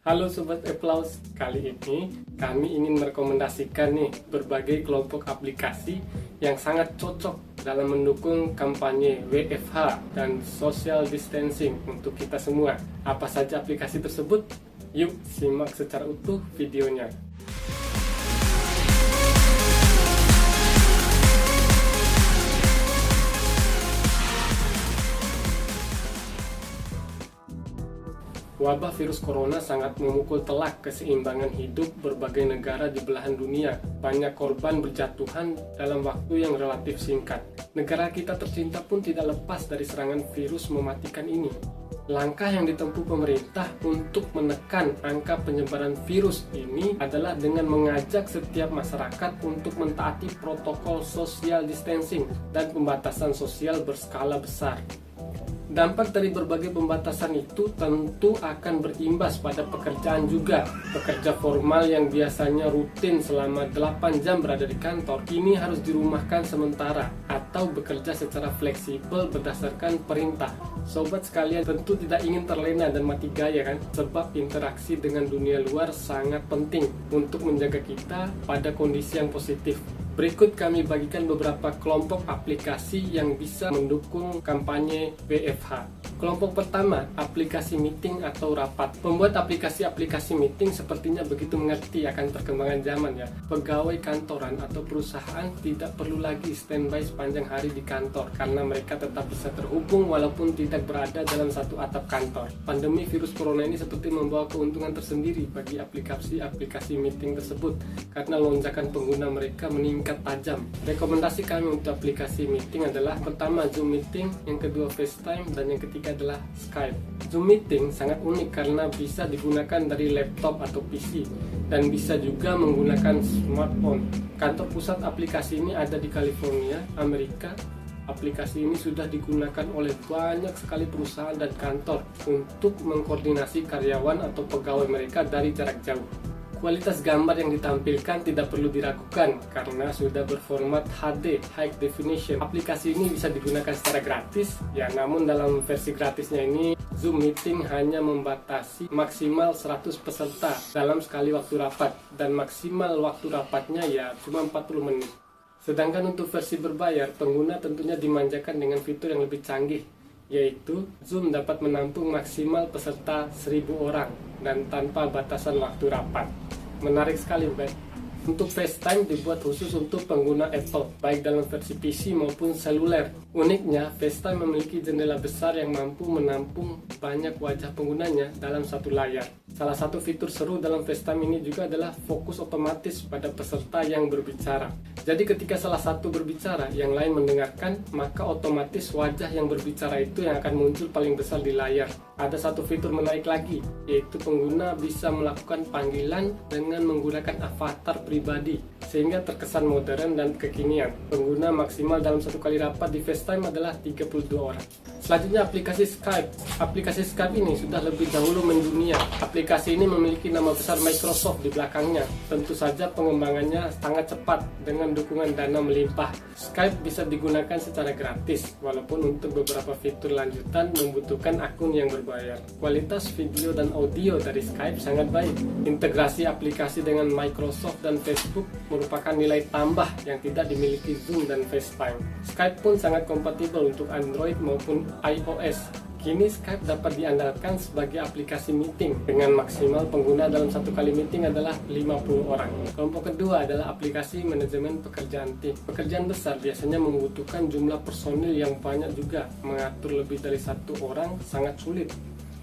Halo Sobat Applause, kali ini kami ingin merekomendasikan berbagai kelompok aplikasi yang sangat cocok dalam mendukung kampanye WFH dan social distancing untuk kita semua. Apa saja aplikasi tersebut? Yuk simak secara utuh videonya. Wabah virus corona sangat memukul telak keseimbangan hidup berbagai negara di belahan dunia. Banyak korban berjatuhan dalam waktu yang relatif singkat. Negara kita tercinta pun tidak lepas dari serangan virus mematikan ini. Langkah yang ditempuh pemerintah untuk menekan angka penyebaran virus ini adalah dengan mengajak setiap masyarakat untuk mentaati protokol social distancing dan pembatasan sosial berskala besar. Dampak dari berbagai pembatasan itu tentu akan berimbas pada pekerjaan juga. Pekerja formal yang biasanya rutin selama 8 jam berada di kantor, kini harus dirumahkan sementara atau bekerja secara fleksibel berdasarkan perintah. Sobat sekalian tentu tidak ingin terlena dan mati gaya kan? Sebab interaksi dengan dunia luar sangat penting untuk menjaga kita pada kondisi yang positif. Berikut kami bagikan beberapa kelompok aplikasi yang bisa mendukung kampanye WFH. Kelompok pertama, aplikasi meeting atau rapat. Pembuat aplikasi-aplikasi meeting sepertinya begitu mengerti akan perkembangan zaman ya. Pegawai kantoran atau perusahaan tidak perlu lagi standby sepanjang hari di kantor karena mereka tetap bisa terhubung walaupun tidak berada dalam satu atap kantor. Pandemi virus corona ini seperti membawa keuntungan tersendiri bagi aplikasi-aplikasi meeting tersebut karena lonjakan pengguna mereka meningkat tajam. Rekomendasi kami untuk aplikasi meeting adalah pertama Zoom Meeting, yang kedua FaceTime, dan yang ketiga adalah Skype. Zoom Meeting sangat unik karena bisa digunakan dari laptop atau PC dan bisa juga menggunakan smartphone. Kantor pusat aplikasi ini ada di California, Amerika. Aplikasi ini sudah digunakan oleh banyak sekali perusahaan dan kantor untuk mengkoordinasi karyawan atau pegawai mereka dari jarak jauh. Kualitas gambar yang ditampilkan tidak perlu diragukan karena sudah berformat HD High Definition. Aplikasi ini bisa digunakan secara gratis ya, namun dalam versi gratisnya ini Zoom Meeting hanya membatasi maksimal 100 peserta dalam sekali waktu rapat dan maksimal waktu rapatnya ya cuma 40 menit. Sedangkan untuk versi berbayar, pengguna tentunya dimanjakan dengan fitur yang lebih canggih, yaitu Zoom dapat menampung maksimal peserta 1000 orang dan tanpa batasan waktu rapat. Menarik sekali bukan? Untuk FaceTime dibuat khusus untuk pengguna Apple, baik dalam versi PC maupun seluler. Uniknya, FaceTime memiliki jendela besar yang mampu menampung banyak wajah penggunanya dalam satu layar. Salah satu fitur seru dalam FaceTime ini juga adalah fokus otomatis pada peserta yang berbicara. Jadi ketika salah satu berbicara, yang lain mendengarkan, maka otomatis wajah yang berbicara itu yang akan muncul paling besar di layar. Ada satu fitur menarik lagi, yaitu pengguna bisa melakukan panggilan dengan menggunakan avatar pribadi, sehingga terkesan modern dan kekinian. Pengguna maksimal dalam satu kali rapat di FaceTime adalah 32 orang. Selanjutnya aplikasi Skype. Aplikasi Skype ini sudah lebih dahulu mendunia. Aplikasi ini memiliki nama besar Microsoft di belakangnya. Tentu saja pengembangannya sangat cepat dengan dukungan dana melimpah. Skype bisa digunakan secara gratis, walaupun untuk beberapa fitur lanjutan membutuhkan akun yang berbayar. Kualitas video dan audio dari Skype sangat baik. Integrasi aplikasi dengan Microsoft dan Facebook merupakan nilai tambah yang tidak dimiliki Zoom dan FaceTime. Skype pun sangat kompatibel untuk Android maupun iOS. Kini Skype dapat diandalkan sebagai aplikasi meeting dengan maksimal pengguna dalam satu kali meeting adalah 50 orang. Kelompok kedua adalah aplikasi manajemen pekerjaan tim. Pekerjaan besar biasanya membutuhkan jumlah personil yang banyak juga. Mengatur lebih dari satu orang sangat sulit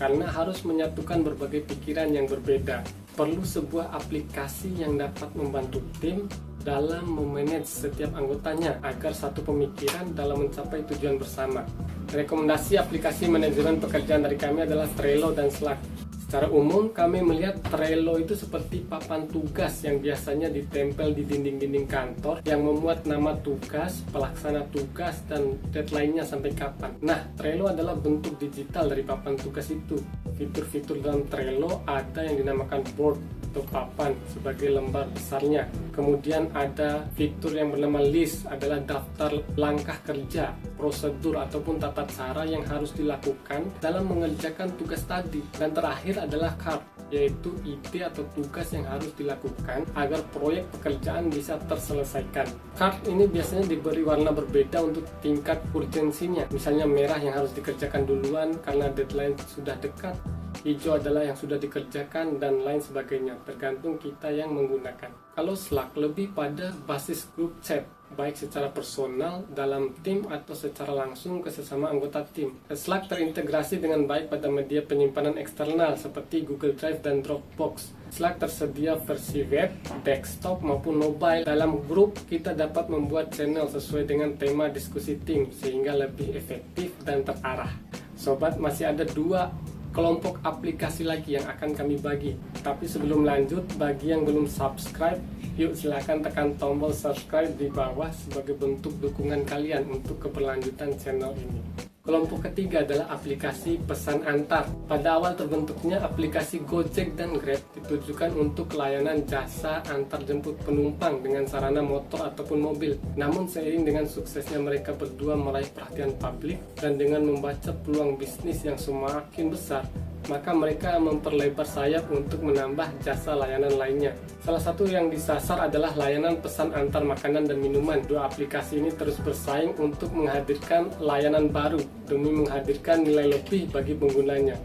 karena harus menyatukan berbagai pikiran yang berbeda. Perlu sebuah aplikasi yang dapat membantu tim dalam memanage setiap anggotanya agar satu pemikiran dalam mencapai tujuan bersama. Rekomendasi aplikasi manajemen pekerjaan dari kami adalah Trello dan Slack. Secara umum, kami melihat Trello itu seperti papan tugas yang biasanya ditempel di dinding-dinding kantor yang memuat nama tugas, pelaksana tugas, dan deadline-nya sampai kapan. Nah, Trello adalah bentuk digital dari papan tugas itu. Fitur-fitur dalam Trello ada yang dinamakan board atau papan sebagai lembar besarnya. Kemudian ada fitur yang bernama list, adalah daftar langkah kerja, prosedur ataupun tata cara yang harus dilakukan dalam mengerjakan tugas tadi. Dan terakhir adalah card, yaitu ide atau tugas yang harus dilakukan agar proyek pekerjaan bisa terselesaikan. Card ini biasanya diberi warna berbeda untuk tingkat urgensinya, misalnya merah yang harus dikerjakan duluan karena deadline sudah dekat, hijau adalah yang sudah dikerjakan, dan lain sebagainya, tergantung kita yang menggunakan. Kalau Slack lebih pada basis grup chat, baik secara personal, dalam tim, atau secara langsung ke sesama anggota tim. Slack terintegrasi dengan baik pada media penyimpanan eksternal seperti Google Drive dan Dropbox. Slack tersedia versi web, desktop, maupun mobile. Dalam grup, kita dapat membuat channel sesuai dengan tema diskusi tim, sehingga lebih efektif dan terarah. Sobat, masih ada 2 kelompok aplikasi lagi yang akan kami bagi. Tapi sebelum lanjut, bagi yang belum subscribe, yuk silahkan tekan tombol subscribe di bawah sebagai bentuk dukungan kalian untuk keberlanjutan channel ini. Kelompok ketiga adalah aplikasi pesan antar. Pada awal terbentuknya aplikasi Gojek dan Grab ditujukan untuk layanan jasa antar jemput penumpang dengan sarana motor ataupun mobil. Namun seiring dengan suksesnya mereka berdua meraih perhatian publik dan dengan membaca peluang bisnis yang semakin besar, maka mereka memperlebar sayap untuk menambah jasa layanan lainnya. Salah satu yang disasar adalah layanan pesan antar makanan dan minuman. 2 aplikasi ini terus bersaing untuk menghadirkan layanan baru demi menghadirkan nilai lebih bagi penggunanya.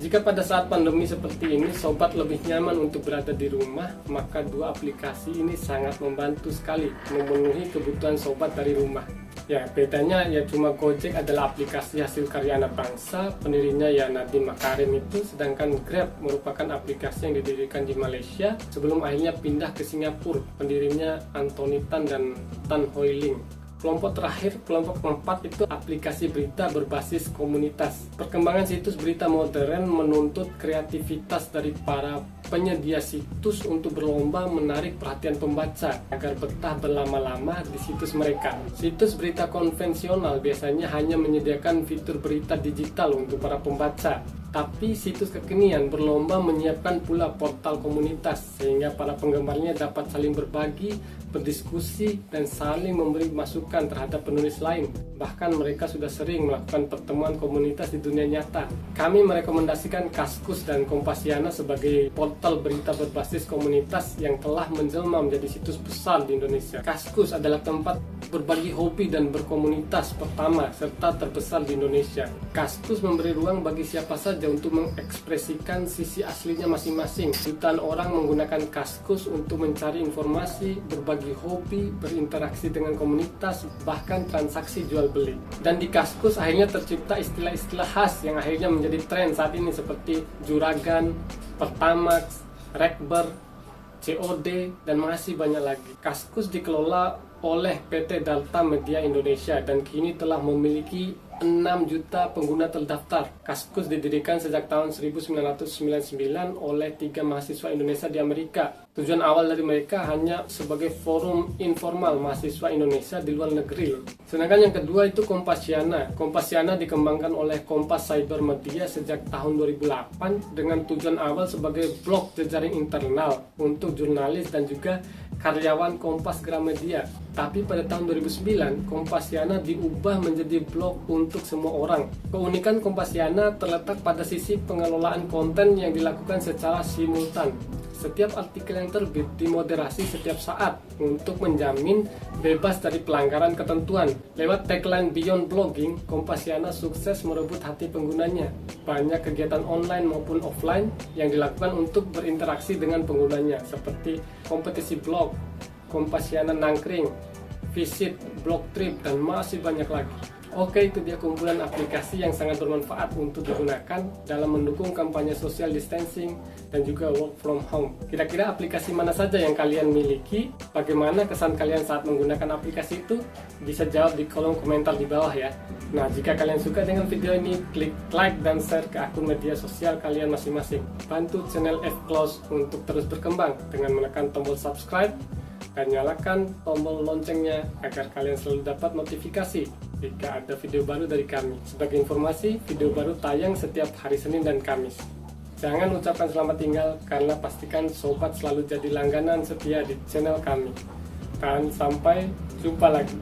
Jika pada saat pandemi seperti ini sobat lebih nyaman untuk berada di rumah, maka 2 aplikasi ini sangat membantu sekali memenuhi kebutuhan sobat dari rumah. Ya, bedanya ya cuma Gojek adalah aplikasi hasil karya anak bangsa, pendirinya ya Nadiem Makarim itu, sedangkan Grab merupakan aplikasi yang didirikan di Malaysia sebelum akhirnya pindah ke Singapura, pendirinya Anthony Tan dan Tan Hoi Ling. Kelompok terakhir, kelompok keempat, itu aplikasi berita berbasis komunitas. Perkembangan situs berita modern menuntut kreativitas dari para penyedia situs untuk berlomba menarik perhatian pembaca agar betah berlama-lama di situs mereka. Situs berita konvensional biasanya hanya menyediakan fitur berita digital untuk para pembaca. Tapi situs kekinian berlomba menyiapkan pula portal komunitas sehingga para penggemarnya dapat saling berbagi, berdiskusi, dan saling memberi masukan terhadap penulis lain. Bahkan mereka sudah sering melakukan pertemuan komunitas di dunia nyata. Kami merekomendasikan Kaskus dan Kompasiana sebagai portal berita berbasis komunitas yang telah menjelma menjadi situs besar di Indonesia. Kaskus adalah tempat berbagi hobi dan berkomunitas pertama serta terbesar di Indonesia. Kaskus memberi ruang bagi siapa saja untuk mengekspresikan sisi aslinya masing-masing. Jutaan orang menggunakan Kaskus untuk mencari informasi, berbagi hobi, berinteraksi dengan komunitas, bahkan transaksi jual beli. Dan di Kaskus akhirnya tercipta istilah-istilah khas yang akhirnya menjadi tren saat ini seperti juragan, pertamax, rekber, COD, dan masih banyak lagi. Kaskus dikelola oleh PT Dalta Media Indonesia dan kini telah memiliki 6 juta pengguna terdaftar. Kaskus didirikan sejak tahun 1999 oleh 3 mahasiswa Indonesia di Amerika. Tujuan awal dari mereka hanya sebagai forum informal mahasiswa Indonesia di luar negeri. Sedangkan yang kedua itu Kompasiana. Kompasiana dikembangkan oleh Kompas Cyber Media sejak tahun 2008 dengan tujuan awal sebagai blog jejaring internal untuk jurnalis dan juga karyawan Kompas Gramedia. Tapi pada tahun 2009, Kompasiana diubah menjadi blog untuk semua orang. Keunikan Kompasiana terletak pada sisi pengelolaan konten yang dilakukan secara simultan. Setiap artikel yang terbit dimoderasi setiap saat untuk menjamin bebas dari pelanggaran ketentuan. Lewat tagline Beyond Blogging, Kompasiana sukses merebut hati penggunanya. Banyak kegiatan online maupun offline yang dilakukan untuk berinteraksi dengan penggunanya, seperti kompetisi blog, Kompasiana Nangkring, visit, blog trip, dan masih banyak lagi. Oke, itu dia kumpulan aplikasi yang sangat bermanfaat untuk digunakan dalam mendukung kampanye social distancing dan juga work from home. Kira-kira aplikasi mana saja yang kalian miliki? Bagaimana kesan kalian saat menggunakan aplikasi itu? Bisa jawab di kolom komentar di bawah ya. Nah, jika kalian suka dengan video ini, klik like dan share ke akun media sosial kalian masing-masing. Bantu channel F-Close untuk terus berkembang dengan menekan tombol subscribe dan nyalakan tombol loncengnya agar kalian selalu dapat notifikasi jika ada video baru dari kami. Sebagai informasi, video baru tayang setiap hari Senin dan Kamis. Jangan ucapkan selamat tinggal karena pastikan sobat selalu jadi langganan setia di channel kami. Dan sampai jumpa lagi.